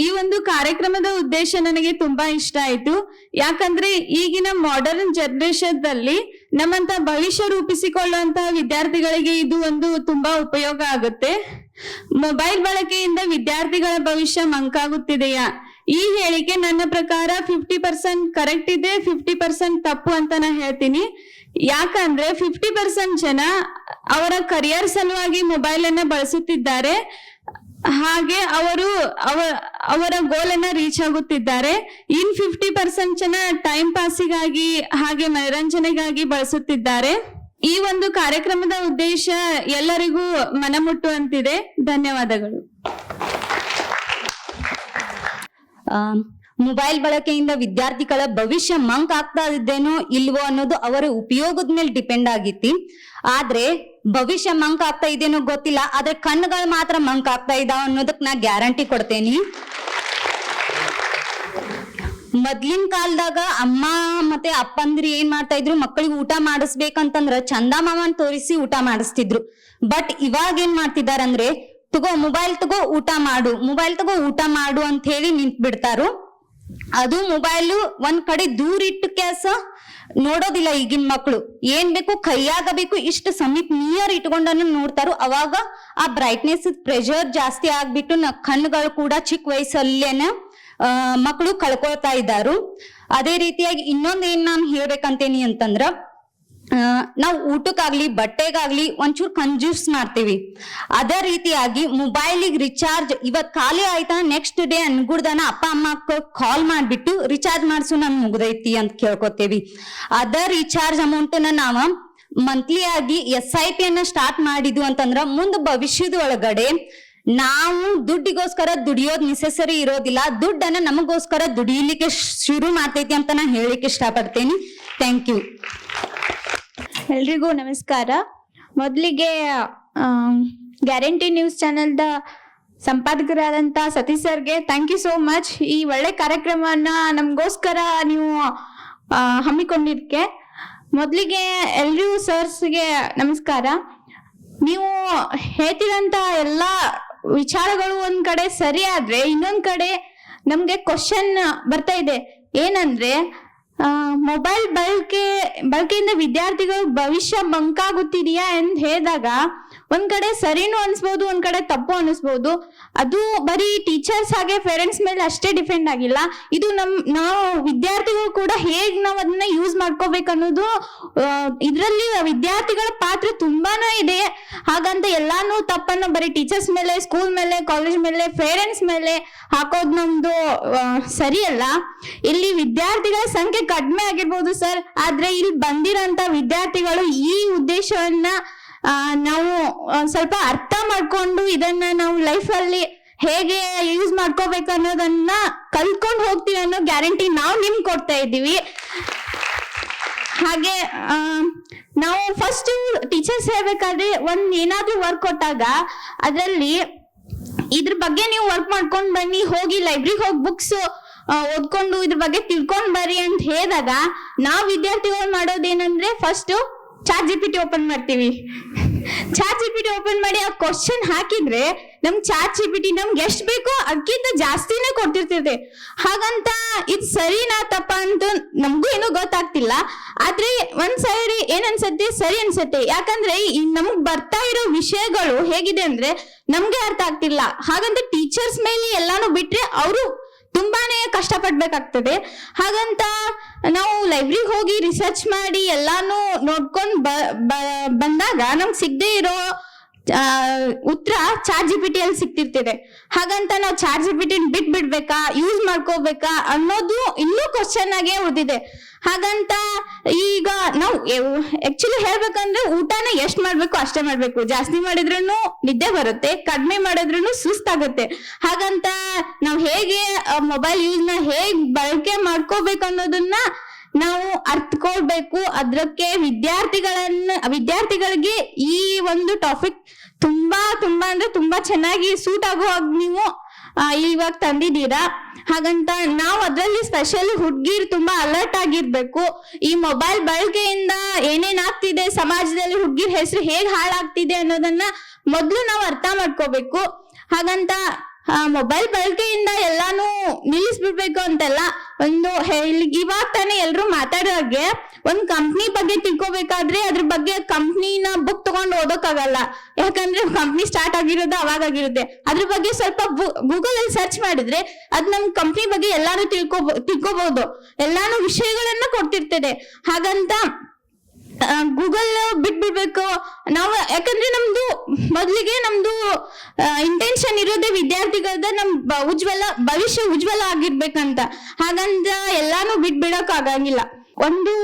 ಈ ಒಂದು ಕಾರ್ಯಕ್ರಮದ ಉದ್ದೇಶ ನನಗೆ ತುಂಬಾ ಇಷ್ಟ ಆಯ್ತು. ಯಾಕಂದ್ರೆ ಈಗಿನ ಮಾಡರ್ನ್ ಜನರೇಷನ್ ದಲ್ಲಿ ನಮ್ಮಂತ ಭವಿಷ್ಯ ರೂಪಿಸಿಕೊಳ್ಳುವಂತಹ ವಿದ್ಯಾರ್ಥಿಗಳಿಗೆ ಇದು ಒಂದು ತುಂಬಾ ಉಪಯೋಗ ಆಗುತ್ತೆ. ಮೊಬೈಲ್ ಬಳಕೆಯಿಂದ ವಿದ್ಯಾರ್ಥಿಗಳ ಭವಿಷ್ಯ ಮಂಕಾಗುತ್ತಿದೆಯಾ? ಈ ಹೇಳಿಕೆ ನನ್ನ ಪ್ರಕಾರ 50% ಕರೆಕ್ಟ್ ಇದೆ, 50% ತಪ್ಪು ಅಂತ ನಾ ಹೇಳ್ತೀನಿ. ಯಾಕಂದ್ರೆ 50% ಜನ ಅವರ ಕರಿಯರ್ ಸಲುವಾಗಿ ಮೊಬೈಲ್ ಅನ್ನ ಬಳಸುತ್ತಿದ್ದಾರೆ, ಹಾಗೆ ಅವರ ಗೋಲ್ ಅನ್ನ ರೀಚ್ ಆಗುತ್ತಿದ್ದಾರೆ. ಇನ್ 50% ಜನ ಟೈಮ್ ಪಾಸಿಗಾಗಿ ಹಾಗೆ ಮನರಂಜನೆಗಾಗಿ ಬಳಸುತ್ತಿದ್ದಾರೆ. ಈ ಒಂದು ಕಾರ್ಯಕ್ರಮದ ಉದ್ದೇಶ ಎಲ್ಲರಿಗೂ ಮನಮುಟ್ಟುವಂತಿದೆ. ಧನ್ಯವಾದಗಳು. ಮೊಬೈಲ್ ಬಳಕೆಯಿಂದ ವಿದ್ಯಾರ್ಥಿಗಳ ಭವಿಷ್ಯ ಮಂಕ್ ಆಗ್ತಾ ಇದ್ದೇನೋ ಇಲ್ವೋ ಅನ್ನೋದು ಅವರ ಉಪಯೋಗದ ಮೇಲೆ ಡಿಪೆಂಡ್ ಆಗಿತ್ತು. ಆದ್ರೆ ಭವಿಷ್ಯ ಮಂಕ್ ಆಗ್ತಾ ಇದೇನೋ ಗೊತ್ತಿಲ್ಲ, ಆದ್ರೆ ಕಣ್ಣುಗಳು ಮಾತ್ರ ಮಂಕ್ ಆಗ್ತಾ ಇದಾವ ಅನ್ನೋದಕ್ ನಾ ಗ್ಯಾರಂಟಿ ಕೊಡ್ತೇನಿ. ಮೊದ್ಲಿನ ಕಾಲದಾಗ ಅಮ್ಮ ಮತ್ತೆ ಅಪ್ಪಂದ್ರಿ ಏನ್ ಮಾಡ್ತಾ ಇದ್ರು, ಮಕ್ಕಳಿಗೆ ಊಟ ಮಾಡಿಸ್ಬೇಕಂತಂದ್ರ ಚಂದಮಾಮನ್ ತೋರಿಸಿ ಊಟ ಮಾಡಿಸ್ತಿದ್ರು. ಬಟ್ ಇವಾಗ ಏನ್ ಮಾಡ್ತಿದಾರಂದ್ರೆ, ತಗೋ ಮೊಬೈಲ್ ತಗೋ ಊಟ ಮಾಡು, ಮೊಬೈಲ್ ತಗೋ ಊಟ ಮಾಡು ಅಂತ ಹೇಳಿ ನಿಂತ್ ಬಿಡ್ತಾರು. ಅದು ಮೊಬೈಲ್ ಒಂದ್ ಕಡೆ ದೂರ ಇಟ್ಟು ಕೆಲಸ ನೋಡೋದಿಲ್ಲ. ಈಗಿನ ಮಕ್ಕಳು ಏನ್ ಬೇಕು ಕೈಯಾಗ ಬೇಕು ಇಷ್ಟು ಸಮೀಪ ನಿಯರ್ ಇಟ್ಕೊಂಡನ್ನು ನೋಡ್ತಾರೋ. ಅವಾಗ ಆ ಬ್ರೈಟ್ನೆಸ್ ಪ್ರೆಷರ್ ಜಾಸ್ತಿ ಆಗ್ಬಿಟ್ಟು ಕಣ್ಣುಗಳು ಕೂಡ ಚಿಕ್ಕ ವಯಸ್ಸಲ್ಲೇನೆ ಮಕ್ಕಳು ಕಳ್ಕೊಳ್ತಾ ಇದ್ದಾರು. ಅದೇ ರೀತಿಯಾಗಿ ಇನ್ನೊಂದ್ ಏನ್ ನಾನು ಹೇಳ್ಬೇಕಂತೇನಿ ಅಂತಂದ್ರ, ನಾವು ಊಟಕ್ಕಾಗ್ಲಿ ಬಟ್ಟೆಗಾಗ್ಲಿ ಒಂಚೂರು ಕಂಜೂಸ್ ಮಾಡ್ತೀವಿ. ಅದೇ ರೀತಿಯಾಗಿ ಮೊಬೈಲಿಗೆ ರಿಚಾರ್ಜ್ ಇವತ್ ಖಾಲಿ ಆಯ್ತಾ ನೆಕ್ಸ್ಟ್ ಡೇ ಅನ್ಗುಡ್ದನ ಅಪ್ಪ ಅಮ್ಮ ಕಾಲ್ ಮಾಡ್ಬಿಟ್ಟು ರಿಚಾರ್ಜ್ ಮಾಡ್ಸು ನನ್ ಮುಗ್ದೈತಿ ಅಂತ ಕೇಳ್ಕೊತೇವಿ. ಅದೇ ರಿಚಾರ್ಜ್ ಅಮೌಂಟ್ ನಾವ ಮಂತ್ಲಿ ಆಗಿ SIP ಅನ್ನ ಸ್ಟಾರ್ಟ್ ಮಾಡಿದ್ವು ಅಂತಂದ್ರ ಮುಂದ್ ಭವಿಷ್ಯದ ಒಳಗಡೆ ನಾವು ದುಡ್ಡಿಗೋಸ್ಕರ ದುಡಿಯೋದ್ ನೆಸೆಸರಿ ಇರೋದಿಲ್ಲ, ದುಡ್ಡನ್ನ ನಮಗೋಸ್ಕರ ದುಡಿಲಿಕ್ಕೆ ಶುರು ಮಾಡ್ತೈತಿ ಅಂತ ನಾ ಹೇಳಿಕ್ಕೆ ಇಷ್ಟಪಡ್ತೇನೆ. Thank you. ಎಲ್ರಿಗೂ ನಮಸ್ಕಾರ. ಮೊದಲಿಗೆ ಗ್ಯಾರಂಟಿ ನ್ಯೂಸ್ ಚಾನೆಲ್ದ ಸಂಪಾದಕರಾದಂಥ ಸತೀಶ್ ಸರ್ಗೆ ಥ್ಯಾಂಕ್ ಯು ಸೋ ಮಚ್. ಈ ಒಳ್ಳೆ ಕಾರ್ಯಕ್ರಮವನ್ನ ನಮಗೋಸ್ಕರ ನೀವು ಹಮ್ಮಿಕೊಂಡಿದ್ದಕ್ಕೆ ಮೊದಲಿಗೆ ಎಲ್ರಿಗೂ ಸರ್ಸ್ಗೆ ನಮಸ್ಕಾರ. ನೀವು ಹೇಳ್ತಿರಂತ ಎಲ್ಲ ವಿಚಾರಗಳು ಒಂದ್ ಕಡೆ ಸರಿ ಆದ್ರೆ ಇನ್ನೊಂದ್ ಕಡೆ ನಮ್ಗೆ ಕ್ವಶನ್ ಬರ್ತಾ ಇದೆ. ಏನಂದ್ರೆ ಮೊಬೈಲ್ ಬಳಕೆಯಿಂದ ವಿದ್ಯಾರ್ಥಿಗಳು ಭವಿಷ್ಯ ಮಂಕಾಗುತ್ತಿದೆಯಾ ಅಂತ ಹೇಳಿದಾಗ ಒಂದ್ ಕಡೆ ಸರಿನೂ ಅನ್ಸ್ಬೋದು, ಒಂದ್ ಕಡೆ ತಪ್ಪು ಅನಿಸ್ಬೋದು. ಅದು ಬರೀ ಟೀಚರ್ಸ್ ಹಾಗೆ ಪೇರೆಂಟ್ಸ್ ಮೇಲೆ ಅಷ್ಟೇ ಡಿಪೆಂಡ್ ಆಗಿಲ್ಲ. ಇದು ನಾವು ವಿದ್ಯಾರ್ಥಿಗಳು ಕೂಡ ಹೇಗ್ ನಾವ್ ಅದನ್ನ ಯೂಸ್ ಮಾಡ್ಕೋಬೇಕು ಅನ್ನೋದು ಇದ್ರಲ್ಲಿ ವಿದ್ಯಾರ್ಥಿಗಳ ಪಾತ್ರ ತುಂಬಾನೇ ಇದೆ. ಹಾಗಂತ ಎಲ್ಲಾನು ತಪ್ಪನ್ನು ಬರೀ ಟೀಚರ್ಸ್ ಮೇಲೆ, ಸ್ಕೂಲ್ ಮೇಲೆ, ಕಾಲೇಜ್ ಮೇಲೆ, ಪೇರೆಂಟ್ಸ್ ಮೇಲೆ ಹಾಕೋದ್ ನಮ್ದು ಸರಿಯಲ್ಲ. ಇಲ್ಲಿ ವಿದ್ಯಾರ್ಥಿಗಳ ಸಂಖ್ಯೆ ಕಡಿಮೆ ಆಗಿರ್ಬೋದು ಸರ್, ಆದ್ರೆ ಇಲ್ಲಿ ಬಂದಿರೋಂತ ವಿದ್ಯಾರ್ಥಿಗಳು ಈ ಉದ್ದೇಶವನ್ನ ನಾವು ಸ್ವಲ್ಪ ಅರ್ಥ ಮಾಡ್ಕೊಂಡು ಇದನ್ನ ನಾವು ಲೈಫ್ ಅಲ್ಲಿ ಹೇಗೆ ಯೂಸ್ ಮಾಡ್ಕೋಬೇಕು ಅನ್ನೋದನ್ನ ಕಲ್ತ್ಕೊಂಡು ಹೋಗ್ತೀವಿ ಅನ್ನೋ ಗ್ಯಾರಂಟಿ ನಾವು ನಿಮ್ಗೆ ಕೊಡ್ತಾ ಇದ್ದೀವಿ. ಹಾಗೆ ನಾವು ಫಸ್ಟ್ ಟೀಚರ್ಸ್ ಹೇಳ್ಬೇಕಾದ್ರೆ ಒಂದ್ ಏನಾದ್ರೂ ವರ್ಕ್ ಕೊಟ್ಟಾಗ ಅದ್ರಲ್ಲಿ ಇದ್ರ ಬಗ್ಗೆ ನೀವು ವರ್ಕ್ ಮಾಡ್ಕೊಂಡ್ ಬನ್ನಿ, ಹೋಗಿ ಲೈಬ್ರರಿಗೆ ಹೋಗಿ ಬುಕ್ಸ್ ಓದ್ಕೊಂಡು ಇದ್ರ ಬಗ್ಗೆ ತಿಳ್ಕೊಂಡ್ ಬರ್ರಿ ಅಂತ ಹೇಳಿದಾಗ ನಾವ್ ವಿದ್ಯಾರ್ಥಿಗಳು ಮಾಡೋದೇನಂದ್ರೆ ಫಸ್ಟ್ ChatGPT ಓಪನ್ ಮಾಡ್ತೀವಿ. ChatGPT ಓಪನ್ ಮಾಡಿ ಆ ಕ್ವಶನ್ ಹಾಕಿದ್ರೆ ನಮ್ ChatGPT ನಮ್ಗೆ ಎಷ್ಟ್ ಬೇಕೋ ಅದಕ್ಕಿಂತ ಜಾಸ್ತಿನೇ ಕೊಡ್ತಿರ್ತೈತೆ. ಹಾಗಂತ ಇದು ಸರಿನಾ ತಪ್ಪ ಅಂತ ನಮ್ಗೂ ಏನೂ ಗೊತ್ತಾಗ್ತಿಲ್ಲ. ಆದ್ರೆ ಒಂದ್ ಸೈಡ್ ಏನ್ ಅನ್ಸತ್ತೆ, ಸರಿ ಅನ್ಸತ್ತೆ. ಯಾಕಂದ್ರೆ ನಮಗ್ ಬರ್ತಾ ಇರೋ ವಿಷಯಗಳು ಹೇಗಿದೆ ಅಂದ್ರೆ ನಮ್ಗೆ ಅರ್ಥ ಆಗ್ತಿಲ್ಲ. ಹಾಗಂತ ಟೀಚರ್ಸ್ ಮೇಲೆ ಎಲ್ಲಾನು ಬಿಟ್ರೆ ಅವರು ತುಂಬಾನೇ ಕಷ್ಟಪಡ್ಬೇಕಾಗ್ತದೆ. ಹಾಗಂತ ನಾವು ಲೈಬ್ರರಿಗೆ ಹೋಗಿ ರಿಸರ್ಚ್ ಮಾಡಿ ಎಲ್ಲಾನು ನೋಡ್ಕೊಂಡ್ ಬಂದಾಗ ನಮ್ಗೆ ಸಿಗದೆ ಇರೋ ಉತ್ತರ ChatGPT ಅಲ್ಲಿ ಸಿಗ್ತಿರ್ತದೆ. ಹಾಗಂತ ನಾವು ChatGPT ಬಿಡ್ಬೇಕಾ, ಯೂಸ್ ಮಾಡ್ಕೋಬೇಕಾ ಅನ್ನೋದು ಇನ್ನೂ ಕ್ವಶನ್ ಆಗೇ ಉಳಿದಿದೆ. ಹಾಗಂತ ಈಗ ನಾವು ಆಕ್ಚುಲಿ ಹೇಳ್ಬೇಕಂದ್ರೆ ಊಟನ ಎಷ್ಟ್ ಮಾಡ್ಬೇಕು ಅಷ್ಟೇ ಮಾಡ್ಬೇಕು. ಜಾಸ್ತಿ ಮಾಡಿದ್ರೂ ನಿದ್ದೆ ಬರುತ್ತೆ, ಕಡಿಮೆ ಮಾಡಿದ್ರೂ ಸುಸ್ತಾಗುತ್ತೆ. ಹಾಗಂತ ನಾವ್ ಹೇಗೆ ಮೊಬೈಲ್ ಯೂಸ್ ನ ಹೇಗ್ ಬಳಕೆ ಮಾಡ್ಕೋಬೇಕು ಅನ್ನೋದನ್ನ ನಾವು ಅರ್ಥಕೊಳ್ಬೇಕು. ಅದಕ್ಕೆ ವಿದ್ಯಾರ್ಥಿಗಳಿಗೆ ಈ ಒಂದು ಟಾಪಿಕ್ ತುಂಬಾ ಅಂದ್ರೆ ತುಂಬಾ ಚೆನ್ನಾಗಿ ಸೂಟ್ ಆಗೋ ಹಾಗೆ ನೀವು ಇವಾಗ ತಂದಿದ್ದೀರಾ. ಹಾಗಂತ ನಾವು ಅದ್ರಲ್ಲಿ ಸ್ಪೆಷಲಿ ಹುಡ್ಗಿರ್ ತುಂಬಾ ಅಲರ್ಟ್ ಆಗಿರ್ಬೇಕು. ಈ ಮೊಬೈಲ್ ಬಳಕೆಯಿಂದ ಏನೇನ್ ಆಗ್ತಿದೆ ಸಮಾಜದಲ್ಲಿ, ಹುಡ್ಗಿರ್ ಹೆಸರು ಹೇಗ್ ಹಾಳಾಗ್ತಿದೆ ಅನ್ನೋದನ್ನ ಮೊದ್ಲು ನಾವು ಅರ್ಥ ಮಾಡ್ಕೋಬೇಕು. ಹಾಗಂತ ಮೊಬೈಲ್ ಬಳಕೆಯಿಂದ ಎಲ್ಲಾ ನಿಲ್ಲಿಸ್ಬಿಡ್ಬೇಕು ಅಂತಲ್ಲ, ಒಂದು ಇವಾಗ ತಾನೇ ಎಲ್ರು ಮಾತಾಡೋಗೆ ಒಂದ್ ಕಂಪ್ನಿ ಬಗ್ಗೆ ತಿಳ್ಕೊಬೇಕಾದ್ರೆ ಅದ್ರ ಬಗ್ಗೆ ಕಂಪ್ನಿನ ಬುಕ್ ತಗೊಂಡು ಓದೋಕ್ಕಾಗಲ್ಲ. ಯಾಕಂದ್ರೆ ಕಂಪ್ನಿ ಸ್ಟಾರ್ಟ್ ಆಗಿರೋದು ಅವಾಗಿರುತ್ತೆ. ಅದ್ರ ಬಗ್ಗೆ ಸ್ವಲ್ಪ ಗೂಗಲ್ ಅಲ್ಲಿ ಸರ್ಚ್ ಮಾಡಿದ್ರೆ ಅದ್ ನಮ್ ಕಂಪ್ನಿ ಬಗ್ಗೆ ಎಲ್ಲಾನು ತಿಳ್ಕೊಬಹುದು, ಎಲ್ಲಾನು ವಿಷಯಗಳನ್ನ ಕೊಡ್ತಿರ್ತದೆ. ಹಾಗಂತ ಗೂಗಲ್ ಬಿಟ್ಬಿಡ್ಬೇಕು ನಾವು. ಯಾಕಂದ್ರೆ ನಮ್ದು ಮೊದ್ಲಿಗೆ ನಮ್ದು ಇಂಟೆನ್ಷನ್ ಇರೋದೇ ವಿದ್ಯಾರ್ಥಿಗಳದ ನಮ್ ಭವಿಷ್ಯ ಉಜ್ವಲ ಆಗಿರ್ಬೇಕಂತ. ಹಾಗಂತ ಎಲ್ಲಾನು ಬಿಟ್ಬಿಡಕ್ ಆಗಂಗಿಲ್ಲ. ಒಂದು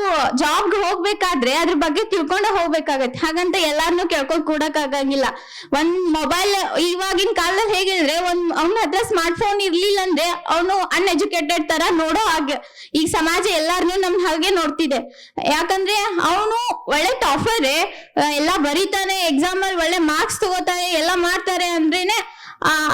ಜಾಬ್ಗೆ ಹೋಗ್ಬೇಕಾದ್ರೆ ಅದ್ರ ಬಗ್ಗೆ ತಿಳ್ಕೊಂಡ ಹೋಗ್ಬೇಕಾಗತ್ತೆ. ಹಾಗಂತ ಎಲ್ಲಾರನು ಕೇಳ್ಕೊಂಡ್ ಕೂಡಕ್ ಆಗಂಗಿಲ್ಲ. ಒಂದ್ ಮೊಬೈಲ್ ಇವಾಗಿನ ಕಾಲದಲ್ಲಿ ಹೇಗಿದ್ರೆ ಅವ್ನ ಹತ್ರ ಸ್ಮಾರ್ಟ್ ಫೋನ್ ಇರ್ಲಿಲ್ಲ ಅಂದ್ರೆ ಅವನು ಅನ್ಎಜುಕೇಟೆಡ್ ತರ ನೋಡೋ ಹಾಗೆ ಈಗ ಸಮಾಜ ಎಲ್ಲಾರನು ನಮ್ ಹಾಗೆ ನೋಡ್ತಿದೆ. ಯಾಕಂದ್ರೆ ಅವನು ಒಳ್ಳೆ ಟಾಪರ್, ಎಲ್ಲಾ ಬರೀತಾನೆ, ಎಕ್ಸಾಮ್ ಅಲ್ಲಿ ಒಳ್ಳೆ ಮಾರ್ಕ್ಸ್ ತಗೋತಾರೆ, ಎಲ್ಲಾ ಮಾಡ್ತಾರೆ ಅಂದ್ರೇನೆ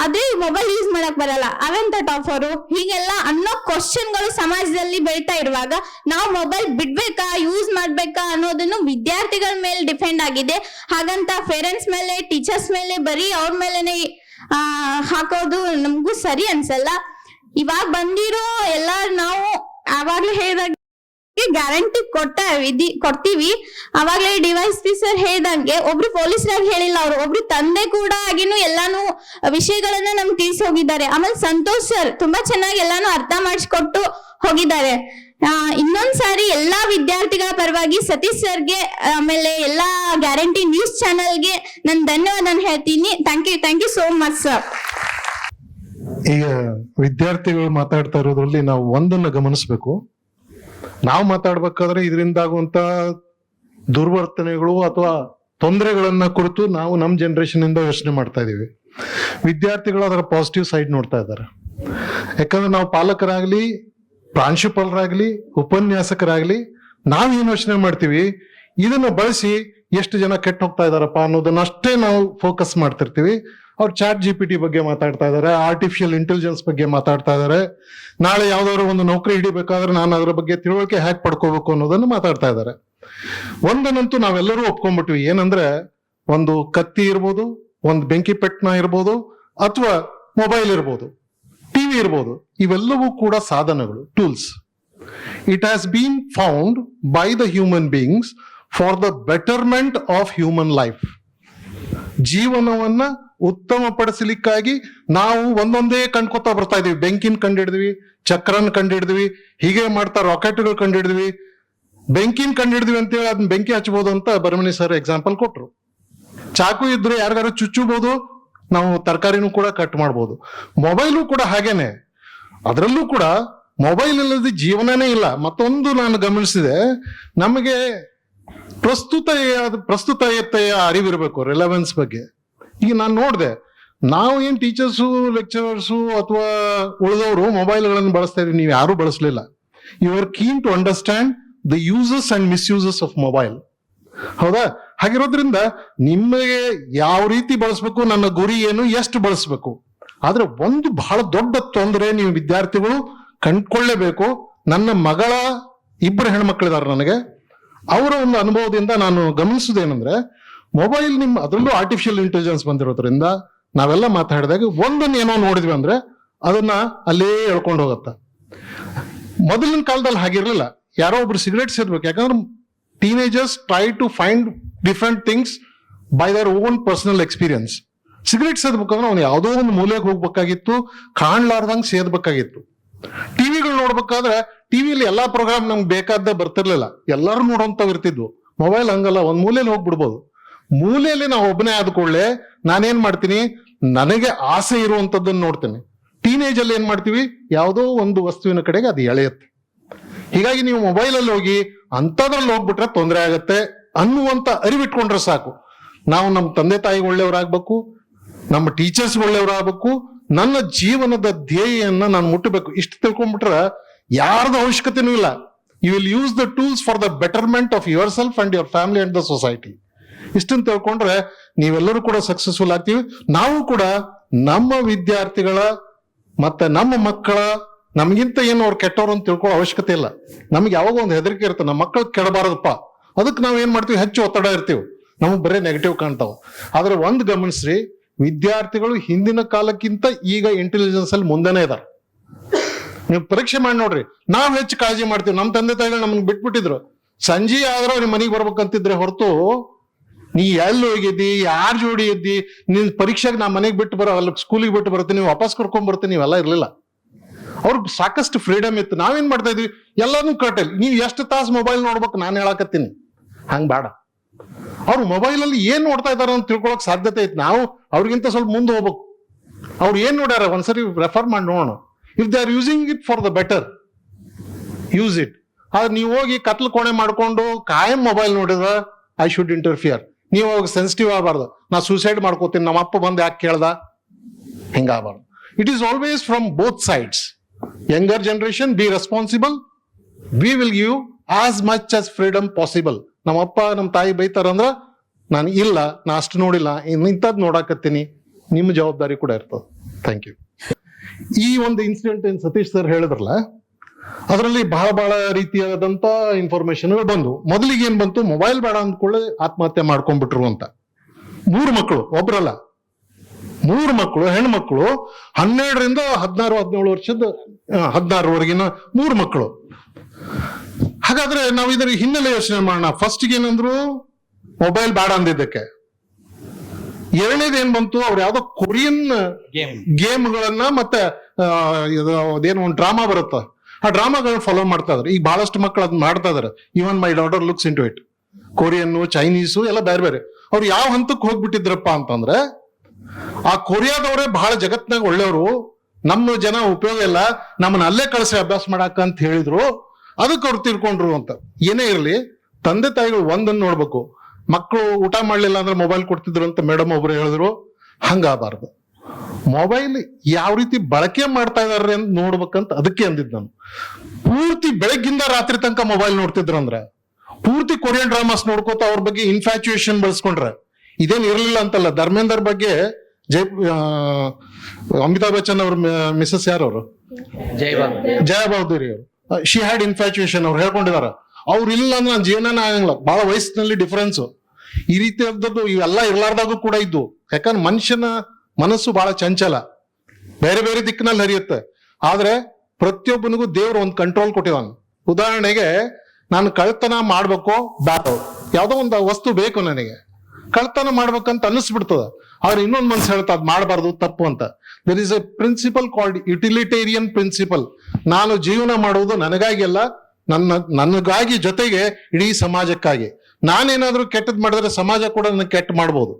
ಅದೇ ಮೊಬೈಲ್ ಯೂಸ್ ಮಾಡಕ್ ಬರಲ್ಲ, ಅವೆಂತ ಟಾಪರು ಹೀಗೆಲ್ಲ ಅನ್ನೋ ಕ್ವಶನ್ಗಳು ಸಮಾಜದಲ್ಲಿ ಬೆಳ್ತಾ ಇರುವಾಗ ನಾವು ಮೊಬೈಲ್ ಬಿಡ್ಬೇಕಾ ಯೂಸ್ ಮಾಡ್ಬೇಕಾ ಅನ್ನೋದನ್ನು ವಿದ್ಯಾರ್ಥಿಗಳ ಮೇಲೆ ಡಿಪೆಂಡ್ ಆಗಿದೆ. ಹಾಗಂತ ಪೇರೆಂಟ್ಸ್ ಮೇಲೆ, ಟೀಚರ್ಸ್ ಮೇಲೆ ಬರೀ ಅವ್ರ ಮೇಲೆನೆ ಹಾಕೋದು ನಮಗೂ ಸರಿ ಅನ್ಸಲ್ಲ. ಇವಾಗ ಬಂದಿರೋ ಎಲ್ಲ ನಾವು ಆವಾಗ್ಲೇ ಹೇಳಿದಾಗ ಗ್ಯಾರಂಟಿ ಕೊಡ್ತೀವಿ. ಅವಾಗ್ಲೇ ಡಿವೈಸ್ ಸರ್ ಹೇಳ್ದಂಗೆ ಒಬ್ರು ಪೊಲೀಸರಾಗಿ ಹೇಳಿಲ್ಲ, ಅವ್ರು ಒಬ್ರು ತಂದೆ ಕೂಡ ಆಗಿನೂ ಎಲ್ಲಾನು ವಿಷಯಗಳನ್ನ ನಮ್ಗೆ ತಿಳಿಸಿ ಹೋಗಿದ್ದಾರೆ. ಆಮೇಲೆ ಸಂತೋಷ್ ಸರ್ ತುಂಬಾ ಚೆನ್ನಾಗಿ ಎಲ್ಲಾನು ಅರ್ಥ ಮಾಡಿಸ್ಕೊಟ್ಟು ಹೋಗಿದ್ದಾರೆ. ಇನ್ನೊಂದ್ಸಾರಿ ಎಲ್ಲಾ ವಿದ್ಯಾರ್ಥಿಗಳ ಪರವಾಗಿ ಸತೀಶ್ ಸರ್ಗೆ ಆಮೇಲೆ ಎಲ್ಲಾ ಗ್ಯಾರಂಟಿ ನ್ಯೂಸ್ ಚಾನೆಲ್ಗೆ ನಾನು ಧನ್ಯವಾದ ಹೇಳ್ತೀನಿ. Thank you so much sir. ಈಗ ವಿದ್ಯಾರ್ಥಿಗಳು ಮಾತಾಡ್ತಾ ಇರೋದ್ರಲ್ಲಿ ನಾವು ಒಂದನ್ನ ಗಮನಿಸ್ಬೇಕು. ನಾವು ಮಾತಾಡ್ಬೇಕಾದ್ರೆ ಇದರಿಂದ ಆಗುವಂತ ದುರ್ವರ್ತನೆಗಳು ಅಥವಾ ತೊಂದರೆಗಳನ್ನ ಕುರಿತು ನಾವು ನಮ್ಮ ಜನರೇಷನ್ ಇಂದ ಯೋಚನೆ ಮಾಡ್ತಾ ಇದೀವಿ. ವಿದ್ಯಾರ್ಥಿಗಳು ಅದರ ಪಾಸಿಟಿವ್ ಸೈಡ್ ನೋಡ್ತಾ ಇದ್ದಾರೆ. ಯಾಕಂದ್ರೆ ನಾವು ಪಾಲಕರಾಗ್ಲಿ, ಪ್ರಾಂಶುಪಾಲರಾಗ್ಲಿ, ಉಪನ್ಯಾಸಕರಾಗ್ಲಿ ನಾವೇನ್ ಯೋಚನೆ ಮಾಡ್ತೀವಿ, ಇದನ್ನ ಬಳಸಿ ಎಷ್ಟು ಜನ ಕೆಟ್ಟ ಹೋಗ್ತಾ ಇದಾರಪ್ಪ ಅನ್ನೋದನ್ನ ಅಷ್ಟೇ ನಾವು ಫೋಕಸ್ ಮಾಡ್ತಿರ್ತೀವಿ. ಅವ್ರು ChatGPT ಬಗ್ಗೆ ಮಾತಾಡ್ತಾ ಇದಾರೆ, ಆರ್ಟಿಫಿಷಿಯಲ್ ಇಂಟೆಲಿಜೆನ್ಸ್ ಬಗ್ಗೆ ಮಾತಾಡ್ತಾ ಇದಾರೆ. ನಾಳೆ ಯಾವ್ದಾದ್ರು ಒಂದು ನೌಕರಿ ಹಿಡಿಬೇಕಾದ್ರೆ ನಾನು ಅದರ ಬಗ್ಗೆ ತಿಳುವಳಿಕೆ ಹ್ಯಾಕ್ ಪಡ್ಕೋಬೇಕು ಅನ್ನೋದನ್ನು ಮಾತಾಡ್ತಾ ಇದ್ದಾರೆ. ಒಂದನ್ನಂತೂ ನಾವೆಲ್ಲರೂ ಒಪ್ಕೊಂಡ್ಬಿಟ್ವಿ, ಏನಂದ್ರೆ ಒಂದು ಕತ್ತಿ ಇರ್ಬೋದು, ಒಂದು ಬೆಂಕಿ ಪೆಟ್ನ ಇರ್ಬೋದು, ಅಥವಾ ಮೊಬೈಲ್ ಇರ್ಬೋದು, ಟಿವಿ ಇರ್ಬೋದು, ಇವೆಲ್ಲವೂ ಕೂಡ ಸಾಧನಗಳು, tools. It has been found by the human beings for the betterment of human life. ಜೀವನವನ್ನ ಉತ್ತಮಪಡಿಸಲಿಕ್ಕಾಗಿ ನಾವು ಒಂದೊಂದೇ ಕಂಡ್ಕೋತಾ ಬರ್ತಾ ಇದೀವಿ. ಬೆಂಕಿನ ಕಂಡಿಡಿದ್ವಿ, ಚಕ್ರನ್ ಕಂಡಿಡಿದ್ವಿ, ಹೀಗೆ ಮಾಡ್ತಾ ರಾಕೆಟ್ಗಳು ಕಂಡಿಡಿದ್ವಿ. ಬೆಂಕಿನ ಕಂಡಿಡಿದ್ವಿ ಅಂತೇಳಿ ಅದನ್ನ ಬೆಂಕಿ ಹಚ್ಚಬಹುದು ಅಂತ ಬರಮನಿ ಸರ್ ಎಕ್ಸಾಂಪಲ್ ಕೊಟ್ರು. ಚಾಕು ಇದ್ರೆ ಯಾರಿಗಾರು ಚುಚ್ಚಬಹುದು, ನಾವು ತರಕಾರಿನೂ ಕೂಡ ಕಟ್ ಮಾಡ್ಬೋದು. ಮೊಬೈಲು ಕೂಡ ಹಾಗೇನೆ. ಅದರಲ್ಲೂ ಕೂಡ ಮೊಬೈಲ್ ಇಲ್ಲದೆ ಜೀವನನೇ ಇಲ್ಲ. ಮತ್ತೊಂದು ನಾನು ಗಮನಿಸಿದೆ, ನಮಗೆ ಪ್ರಸ್ತುತತೆಯ ಅರಿವಿರ್ಬೇಕು, ರಿಲೆವೆನ್ಸ್ ಬಗ್ಗೆ. ಈಗ ನಾನು ನೋಡಿದೆ, ನಾವು ಏನ್ ಟೀಚರ್ಸು, ಲೆಕ್ಚರರ್ಸು ಅಥವಾ ಉಳಿದವರು ಮೊಬೈಲ್ಗಳನ್ನು ಬಳಸ್ತಾ ಇದೀವಿ, ನೀವು ಯಾರು ಬಳಸಲಿಲ್ಲ. You are keen to understand the uses and misuses of mobile. ಹೌದಾ? ಹಾಗಿರೋದ್ರಿಂದ ನಿಮಗೆ ಯಾವ ರೀತಿ ಬಳಸ್ಬೇಕು, ನನ್ನ ಗುರಿ ಏನು, ಎಷ್ಟು ಬಳಸ್ಬೇಕು. ಆದ್ರೆ ಒಂದು ಬಹಳ ದೊಡ್ಡ ತೊಂದರೆ ನೀವು ವಿದ್ಯಾರ್ಥಿಗಳು ಕಂಡ್ಕೊಳ್ಳೇಬೇಕು. ನನ್ನ ಮಗಳ 2 ಹೆಣ್ಮಕ್ಳಿದಾರೆ ನನಗೆ. ಅವರ ಒಂದು ಅನುಭವದಿಂದ ನಾನು ಗಮನಿಸುವುದೇನೆಂದ್ರೆ, ಮೊಬೈಲ್ ಅದರಲ್ಲೂ ಆರ್ಟಿಫಿಷಿಯಲ್ ಇಂಟೆಲಿಜೆನ್ಸ್ ಬಂದಿರೋದ್ರಿಂದ ನಾವೆಲ್ಲ ಮಾತಾಡಿದಾಗ ಒಂದನ್ನು ಏನೋ ನೋಡಿದ್ವಿ ಅಂದ್ರೆ ಅದನ್ನ ಅಲ್ಲೇ ಹೇಳ್ಕೊಂಡು ಹೋಗತ್ತ. ಮೊದಲಿನ ಕಾಲದಲ್ಲಿ ಹಾಗಿರ್ಲಿಲ್ಲ. ಯಾರೋ ಒಬ್ರು ಸಿಗರೇಟ್ ಸೇರ್ಬೇಕು, ಯಾಕಂದ್ರೆ teenagers try to find different things by their own personal experience. Cigarette ಸೇದ್ಬೇಕಂದ್ರೆ ಅವ್ನು ಯಾವುದೋ ಒಂದು ಮೂಲೆಗೆ ಹೋಗ್ಬೇಕಾಗಿತ್ತು, ಕಾಣ್ಲಾರ್ದಂಗ್ ಸೇದ್ಬೇಕಾಗಿತ್ತು. ಟಿವಿಗಳು ನೋಡ್ಬೇಕಾದ್ರೆ ಟಿವಿಯಲ್ಲಿ ಎಲ್ಲಾ ಪ್ರೋಗ್ರಾಮ್ ನಮ್ಗೆ ಬೇಕಾದ್ದೇ ಬರ್ತಿರ್ಲಿಲ್ಲ, ಎಲ್ಲರೂ ನೋಡೋಂತಾವ್ ಇರ್ತಿದ್ವು. ಮೊಬೈಲ್ ಹಂಗಲ್ಲ, ಒಂದ್ ಮೂಲೆಯಲ್ಲಿ ಹೋಗ್ಬಿಡ್ಬೋದು. ಮೂಲೆಯಲ್ಲಿ ನಾವು ಒಬ್ಬನೇ ಆದ್ಕೊಳ್ಳೆ ನಾನೇನ್ ಮಾಡ್ತೀನಿ, ನನಗೆ ಆಸೆ ಇರುವಂತದ್ದನ್ನ ನೋಡ್ತೇನೆ. ಟೀನೇಜ್ ಅಲ್ಲಿ ಏನ್ ಮಾಡ್ತೀವಿ, ಯಾವುದೋ ಒಂದು ವಸ್ತುವಿನ ಕಡೆಗೆ ಅದು ಎಳೆಯುತ್ತೆ. ಹೀಗಾಗಿ ನೀವು ಮೊಬೈಲ್ ಅಲ್ಲಿ ಹೋಗಿ ಅಂತದ್ರಲ್ಲಿ ಹೋಗ್ಬಿಟ್ರೆ ತೊಂದರೆ ಆಗತ್ತೆ ಅನ್ನುವಂತ ಅರಿವಿಟ್ಕೊಂಡ್ರೆ ಸಾಕು. ನಾವು ನಮ್ಮ ತಂದೆ ತಾಯಿಗೆ ಒಳ್ಳೆಯವರಾಗ್ಬೇಕು, ನಮ್ಮ ಟೀಚರ್ಸ್ ಒಳ್ಳೆಯವರಾಗಬೇಕು, ನನ್ನ ಜೀವನದ ಧ್ಯೇಯನ್ನ ನಾನು ಮುಟ್ಟಬೇಕು. ಇಷ್ಟು ತಿಳ್ಕೊಂಡ್ಬಿಟ್ರೆ ಯಾರ್ದು ಅವಶ್ಯಕತೆನೂ ಇಲ್ಲ. You will use the tools for the betterment of yourself and your family and the society. ಇಷ್ಟನ್ನು ತಿಳ್ಕೊಂಡ್ರೆ ನೀವೆಲ್ಲರೂ ಕೂಡ ಸಕ್ಸಸ್ಫುಲ್ ಆಗ್ತೀವಿ. ನಾವು ಕೂಡ ನಮ್ಮ ವಿದ್ಯಾರ್ಥಿಗಳ ಮತ್ತೆ ನಮ್ಮ ಮಕ್ಕಳ, ನಮ್ಗಿಂತ ಏನು ಅವ್ರು ಕೆಟ್ಟವ್ರು ಅಂತ ತಿಳ್ಕೊಳ್ಳೋ ಅವಶ್ಯಕತೆ ಇಲ್ಲ. ನಮ್ಗೆ ಯಾವಾಗ ಒಂದು ಹೆದರಿಕೆ ಇರುತ್ತೆ, ನಮ್ಮ ಮಕ್ಕಳು ಕೆಡಬಾರದಪ್ಪ, ಅದಕ್ಕೆ ನಾವ್ ಏನ್ ಮಾಡ್ತೀವಿ, ಹೆಚ್ಚು ಒತ್ತಡ ಇರ್ತೀವಿ, ನಮಗ್ ಬರೀ ನೆಗೆಟಿವ್ ಕಾಣ್ತಾವ. ಆದ್ರೆ ಒಂದ್ ಗಮನಿಸ್ರಿ, ವಿದ್ಯಾರ್ಥಿಗಳು ಹಿಂದಿನ ಕಾಲಕ್ಕಿಂತ ಈಗ ಇಂಟೆಲಿಜೆನ್ಸ್ ಅಲ್ಲಿ ಮುಂದೆನೇ ಇದಾರೆ. ನೀವು ಪರೀಕ್ಷೆ ಮಾಡಿ ನೋಡ್ರಿ. ನಾವ್ ಹೆಚ್ಚು ಕಾಳಜಿ ಮಾಡ್ತೀವಿ. ನಮ್ಮ ತಂದೆ ತಾಯಿಗಳು ನಮ್ಗೆ ಬಿಟ್ಬಿಟ್ಟಿದ್ರು. ಸಂಜೆ ಆದ್ರೆ ಅವ್ರ ಮನೆಗೆ ಬರ್ಬೇಕಂತಿದ್ರೆ ಹೊರತು ನೀ ಎಲ್ಲಿ ಹೋಗಿದ್ದಿ, ಯಾರ ಜೋಡಿ ಇದ್ದಿ, ನಿನ್ ಪರೀಕ್ಷೆಗೆ ನಾ ಮನೆಗೆ ಬಿಟ್ಟು ಬರೋ, ಅಲ್ಲಿ ಸ್ಕೂಲಿಗೆ ಬಿಟ್ಟು ಬರ್ತೀನಿ, ವಾಪಸ್ ಕರ್ಕೊಂಡ್ ಬರ್ತೀನಿ, ನೀವೆಲ್ಲ ಇರ್ಲಿಲ್ಲ. ಅವ್ರಿಗೆ ಸಾಕಷ್ಟು ಫ್ರೀಡಮ್ ಇತ್ತು. ನಾವೇನ್ ಮಾಡ್ತಾ ಇದ್ವಿ, ಎಲ್ಲಾನು ಕರ್ಟಲ್. ನೀವು ಎಷ್ಟು ತಾಸು ಮೊಬೈಲ್ ನೋಡ್ಬೇಕು ನಾನು ಹೇಳಕತ್ತೀನಿ, ಹಂಗ್ ಬೇಡ. ಅವ್ರು ಮೊಬೈಲ್ ಅಲ್ಲಿ ಏನ್ ನೋಡ್ತಾ ಇದಾರೆ ಅಂತ ತಿಳ್ಕೊಳಕ್ ಸಾಧ್ಯತೆ ಐತಿ. ನಾವು ಅವ್ರಿಗಿಂತ ಸ್ವಲ್ಪ ಮುಂದೆ ಹೋಗ್ಬೇಕು. ಅವ್ರು ಏನ್ ನೋಡ್ಯಾರ ಒಂದ್ಸರಿ ರೆಫರ್ ಮಾಡಿ ನೋಡೋಣ. If they are using it for the better, use it. ಆದ್ರೆ ನೀವು ಹೋಗಿ ಕತ್ಲು ಕೋಣೆ ಮಾಡ್ಕೊಂಡು ಕಾಯಂ ಮೊಬೈಲ್ ನೋಡಿದ್ರ ಐ ಶುಡ್ ಇಂಟರ್ಫಿಯರ್. ನೀವು ಅವಾಗ ಸೆನ್ಸಿಟಿವ್ ಆಗಬಾರ್ದು. ನಾ ಸೂಸೈಡ್ ಮಾಡ್ಕೋತೀನಿ, ನಮ್ಮ ಅಪ್ಪ ಬಂದು ಯಾಕೆ ಕೇಳ್ದ, ಹಿಂಗಾಗಬಾರ್ದು. It is always from both sides. Younger generation, be responsible. We will give as much as freedom possible. ನಮ್ಮಪ್ಪ ನಮ್ಮ ತಾಯಿ ಬೈತಾರಂದ್ರ ನಾನು ಇಲ್ಲ, ನಾ ಅಷ್ಟು ನೋಡಿಲ್ಲ, ಇಂಥದ್ದು ನೋಡಾಕತ್ತೀನಿ, ನಿಮ್ಮ ಜವಾಬ್ದಾರಿ ಕೂಡ ಇರ್ತದೆ. Thank you. ಈ ಒಂದು ಇನ್ಸಿಡೆಂಟ್ ಏನ್ ಸತೀಶ್ ಸರ್ ಹೇಳಿದ್ರಲ್ಲ, ಅದರಲ್ಲಿ ಬಹಳ ರೀತಿಯಾದಂತ ಇನ್ಫಾರ್ಮೇಶನ್ಗಳು ಬಂದು. ಮೊದಲಿಗೆ ಏನ್ ಬಂತು, ಮೊಬೈಲ್ ಬೇಡ ಅಂದ್ಕೊಳ್ಳಿ ಆತ್ಮಹತ್ಯೆ ಮಾಡ್ಕೊಂಡ್ಬಿಟ್ರು ಅಂತ. 3 ಮಕ್ಕಳು, ಒಬ್ರಲ್ಲ 3 ಮಕ್ಕಳು, ಹೆಣ್ಮಕ್ಳು, 12ರಿಂದ 16-17 ವರ್ಷದ, 16ವರೆಗಿನ 3 ಮಕ್ಕಳು. ಹಾಗಾದ್ರೆ ನಾವು ಇದರ ಹಿನ್ನೆಲೆ ಯೋಚನೆ ಮಾಡೋಣ. ಫಸ್ಟ್ ಏನಂದ್ರು ಮೊಬೈಲ್ ಬೇಡ ಅಂದಿದ್ದಕ್ಕೆ. ಎರಡನೇದು ಏನ್ ಬಂತು, ಅವ್ರು ಯಾವ್ದೋ ಕೊರಿಯನ್ ಗೇಮ್ಗಳನ್ನ ಮತ್ತೆ ಅದೇನೋ ಒಂದು ಡ್ರಾಮಾ ಬರುತ್ತೆ, ಆ ಡ್ರಾಮಾಗಳನ್ನ ಫಾಲೋ ಮಾಡ್ತಾ ಇದಾರೆ. ಈಗ ಬಹಳಷ್ಟು ಮಕ್ಕಳು ಅದನ್ನ ಮಾಡ್ತಾ ಇದಾರೆ. Even my daughter looks into it. Korean, Chinese ಎಲ್ಲ ಬೇರೆ ಬೇರೆ. ಅವ್ರು ಯಾವ ಹಂತಕ್ಕೆ ಹೋಗ್ಬಿಟ್ಟಿದ್ರಪ್ಪ ಅಂತಂದ್ರೆ, ಆ ಕೊರಿಯಾದವರೇ ಬಹಳ ಜಗತ್ನಾಗ ಒಳ್ಳೆಯವರು, ನಮ್ಮ ಜನ ಉಪಯೋಗ ಇಲ್ಲ, ನಮ್ಮನ್ನ ಅಲ್ಲೇ ಕಳಿಸಿ ಅಭ್ಯಾಸ ಮಾಡಾಕ ಅಂತ ಹೇಳಿದ್ರು. ಅದಕ್ಕೆ ಅವ್ರು ತಿಳ್ಕೊಂಡ್ರು ಅಂತ. ಏನೇ ಇರಲಿ, ತಂದೆ ತಾಯಿಗಳು ಒಂದನ್ನು ನೋಡ್ಬೇಕು. ಮಕ್ಕಳು ಊಟ ಮಾಡ್ಲಿಲ್ಲ ಅಂದ್ರೆ ಮೊಬೈಲ್ ಕೊಡ್ತಿದ್ರು ಅಂತ ಮೇಡಮ್ ಒಬ್ರು ಹೇಳಿದ್ರು. ಹಂಗಾಗಬಾರ್ದು. ಮೊಬೈಲ್ ಯಾವ ರೀತಿ ಬಳಕೆ ಮಾಡ್ತಾ ಇದಾರೆ ಅಂತ ನೋಡ್ಬೇಕಂತ ಅದಕ್ಕೆ ಅಂದಿದ್ ನಾನು. ಪೂರ್ತಿ ಬೆಳಗ್ಗಿಂದ ರಾತ್ರಿ ತನಕ ಮೊಬೈಲ್ ನೋಡ್ತಿದ್ರು ಅಂದ್ರೆ, ಪೂರ್ತಿ ಕೊರಿಯನ್ ಡ್ರಾಮಾಸ್ ನೋಡ್ಕೋತ ಅವ್ರ ಬಗ್ಗೆ ಇನ್ಫ್ಯಾಚುಯೇಷನ್ ಬೆಳೆಸ್ಕೊಂಡ್ರೆ ಇದೇನ್ ಇರ್ಲಿಲ್ಲ ಅಂತಲ್ಲ. ಧರ್ಮೇಂದರ್ ಬಗ್ಗೆ ಅಮಿತಾಬ್ ಬಚ್ಚನ್ ಅವ್ರ ಮಿಸಸ್ ಯಾರವರು, ಜಯ ಬಹದ್ದೂರಿ ಅವರು, ಶಿ ಹ್ಯಾಡ್ ಇನ್ಫ್ಯಾಚುಯೇಷನ್ ಅವ್ರು ಹೇಳ್ಕೊಂಡಿದಾರ. ಅವ್ರು ಇಲ್ಲ ಅಂದ್ರೆ ನನ್ನ ಜೀವನನೇ ಆಗಂಗಿಲ್ಲ. ಬಹಳ ವಯಸ್ಸಿನಲ್ಲಿ ಡಿಫರೆನ್ಸ್. ಈ ರೀತಿಯಾದದ್ದು ಇವೆಲ್ಲ ಇರ್ಲಾರ್ದಾಗೂ ಕೂಡ ಇದ್ದು. ಯಾಕಂದ್ರೆ ಮನುಷ್ಯನ ಮನಸ್ಸು ಬಹಳ ಚಂಚಲ, ಬೇರೆ ಬೇರೆ ದಿಕ್ಕಿನಲ್ಲಿ ಹರಿಯುತ್ತೆ. ಆದ್ರೆ ಪ್ರತಿಯೊಬ್ಬನಿಗೂ ದೇವ್ರು ಒಂದು ಕಂಟ್ರೋಲ್ ಕೊಟ್ಟಿದ್ದಾನೆ. ಉದಾಹರಣೆಗೆ, ನಾನು ಕಳ್ತನ ಮಾಡ್ಬೇಕು, ಬೇಡ, ಯಾವ್ದೋ ಒಂದು ವಸ್ತು ಬೇಕು ನನಗೆ, ಕಳ್ತನ ಮಾಡ್ಬೇಕಂತ ಅನ್ನಿಸ್ಬಿಡ್ತದ. ಆದ್ರೆ ಇನ್ನೊಂದು ಮನ್ಸು ಹೇಳ್ತಾ ಅದ್ ಮಾಡಬಾರ್ದು, ತಪ್ಪು ಅಂತ. There is a principle called utilitarian principle. ನಾನು ಜೀವನ ಮಾಡುವುದು ನನಗಾಗಿ ಅಲ್ಲ, ನನಗಾಗಿ, ಜೊತೆಗೆ ಇಡೀ ಸಮಾಜಕ್ಕಾಗಿ. ನಾನೇನಾದ್ರೂ ಕೆಟ್ಟದ್ ಮಾಡಿದ್ರೆ ಸಮಾಜ ಕೂಡ ನನಗೆ ಕೆಟ್ಟ ಮಾಡ್ಬೋದು.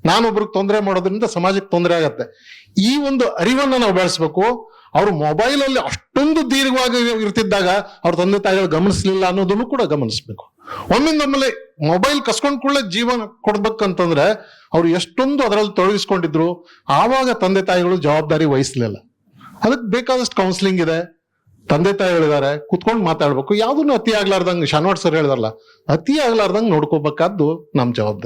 ನಾನೊಬ್ರಿಗೆ ತೊಂದರೆ ಮಾಡೋದ್ರಿಂದ ಸಮಾಜಕ್ಕೆ ತೊಂದರೆ ಆಗತ್ತೆ. ಈ ಒಂದು ಅರಿವನ್ನ ನಾವು ಬೆಳೆಸ್ಬೇಕು. ಅವ್ರು ಮೊಬೈಲ್ ಅಲ್ಲಿ ಅಷ್ಟೊಂದು ದೀರ್ಘವಾಗಿ ಇರ್ತಿದ್ದಾಗ ಅವ್ರ ತಂದೆ ತಾಯಿಗಳು ಗಮನಿಸ್ಲಿಲ್ಲ ಅನ್ನೋದನ್ನು ಕೂಡ ಗಮನಿಸ್ಬೇಕು. ಒಮ್ಮಿಂದೊಮ್ಮೆಲೆ ಮೊಬೈಲ್ ಕಸ್ಕೊಂಡ್ ಕೂಡಲೇ ಜೀವನ ಕೊಡ್ಬೇಕಂತಂದ್ರೆ ಅವ್ರು ಎಷ್ಟೊಂದು ಅದರಲ್ಲಿ ತೊಡಗಿಸ್ಕೊಂಡಿದ್ರು. ಆವಾಗ ತಂದೆ ತಾಯಿಗಳು ಜವಾಬ್ದಾರಿ ವಹಿಸ್ಲಿಲ್ಲ. ಅದಕ್ಕೆ ಬೇಕಾದಷ್ಟು ಕೌನ್ಸಿಲಿಂಗ್ ಇದೆ, ತಂದೆ ತಾಯಿಗಳಿದ್ದಾರೆ, ಕುತ್ಕೊಂಡು ಮಾತಾಡ್ಬೇಕು. ಯಾವ್ದನ್ನು ಅತಿ ಆಗ್ಲಾರ್ದಂಗೆ, ಶಾನ್ವಾಡ್ ಸರ್ ಹೇಳಿದಾರಲ್ಲ, ಅತಿ ಆಗ್ಲಾರ್ದಂಗೆ ನೋಡ್ಕೋಬೇಕಾದ್ದು ನಮ್ ಜವಾಬ್ದಾರಿ.